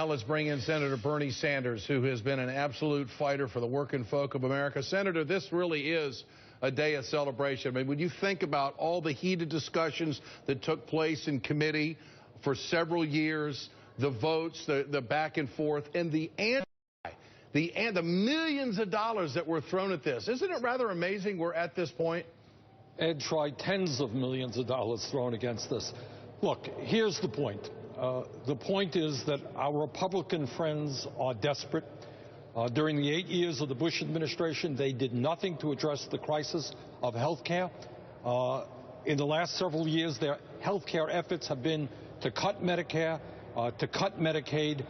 Now let's bring in Senator Bernie Sanders, who has been an absolute fighter for the working folk of America. Senator, this really is a day of celebration. I mean, when you think about all the heated discussions that took place in committee for several years, the votes, the back and forth, and the millions of dollars that were thrown at this, isn't it rather amazing we're at this point? Ed tried tens of millions of dollars thrown against this. Look, here's the point. The point is that our Republican friends are desperate. During the 8 years of the Bush administration, they did nothing to address the crisis of health care. In the last several years, their health care efforts have been to cut Medicare, to cut Medicaid,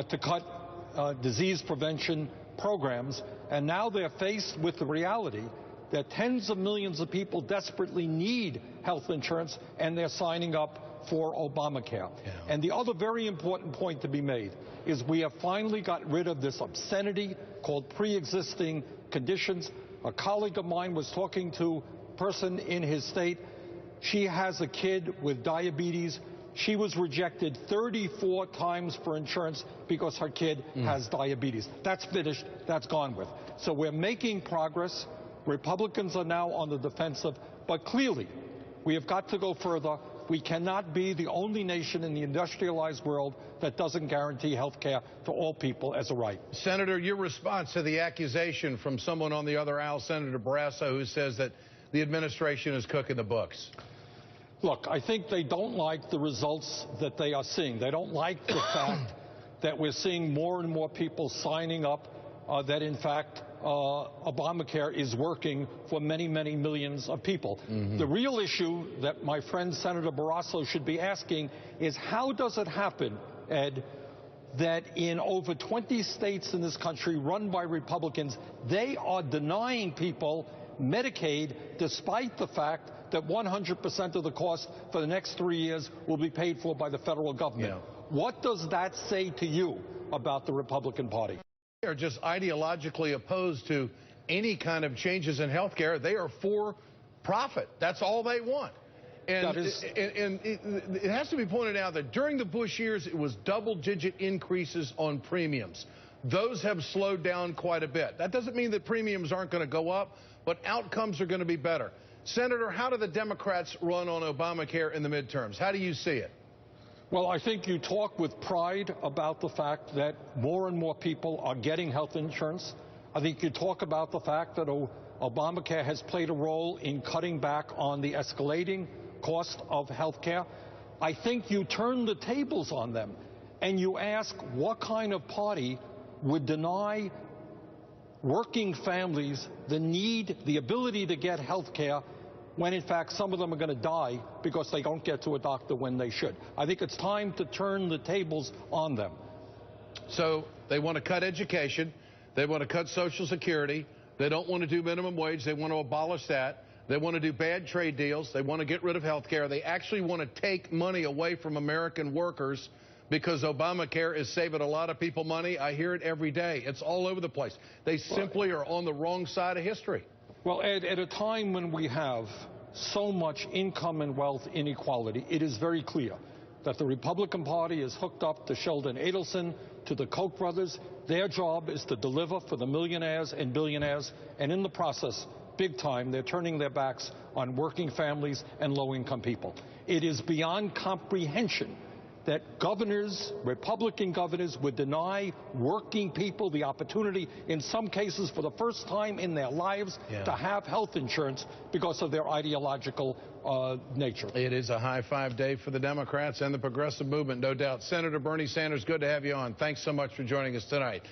to cut disease prevention programs, and now they're faced with the reality that tens of millions of people desperately need health insurance, and they're signing up for Obamacare. Yeah. And the other very important point to be made is we have finally got rid of this obscenity called pre-existing conditions. A colleague of mine was talking to a person in his state. She has a kid with diabetes. She was rejected 34 times for insurance because her kid has diabetes. That's finished. That's gone with. So we're making progress. Republicans are now on the defensive, but clearly we have got to go further. We cannot be the only nation in the industrialized world that doesn't guarantee health care to all people as a right. Senator, your response to the accusation from someone on the other aisle, Senator Barrasso, who says that the administration is cooking the books. Look, I think they don't like the results that they are seeing. They don't like the fact that we're seeing more and more people signing up that, in fact, Obamacare is working for many, many millions of people. The real issue that my friend Senator Barrasso should be asking is how does it happen, Ed, that in over 20 states in this country run by Republicans, they are denying people Medicaid despite the fact that 100% of the cost for the next 3 years will be paid for by the federal government. Yeah. What does that say to you about the Republican Party? They are just ideologically opposed to any kind of changes in health care. They are for profit. That's all they want. And it has to be pointed out that during the Bush years, it was double-digit increases on premiums. Those have slowed down quite a bit. That doesn't mean that premiums aren't going to go up, but outcomes are going to be better. Senator, how do the Democrats run on Obamacare in the midterms? How do you see it? Well, I think you talk with pride about the fact that more and more people are getting health insurance. I think you talk about the fact that Obamacare has played a role in cutting back on the escalating cost of health care. I think you turn the tables on them and you ask what kind of party would deny working families the ability to get health care when in fact some of them are going to die because they don't get to a doctor when they should. I think it's time to turn the tables on them. So they want to cut education. They want to cut Social Security. They don't want to do minimum wage. They want to abolish that. They want to do bad trade deals. They want to get rid of health care. They actually want to take money away from American workers because Obamacare is saving a lot of people money. I hear it every day. It's all over the place. They simply are on the wrong side of history. Well, Ed, at a time when we have so much income and wealth inequality, it is very clear that the Republican Party is hooked up to Sheldon Adelson, to the Koch brothers. Their job is to deliver for the millionaires and billionaires, and in the process, big time, they're turning their backs on working families and low-income people. It is beyond comprehension that governors, Republican governors, would deny working people the opportunity, in some cases for the first time in their lives, to have health insurance because of their ideological nature. It is a high-five day for the Democrats and the progressive movement, no doubt. Senator Bernie Sanders, good to have you on. Thanks so much for joining us tonight.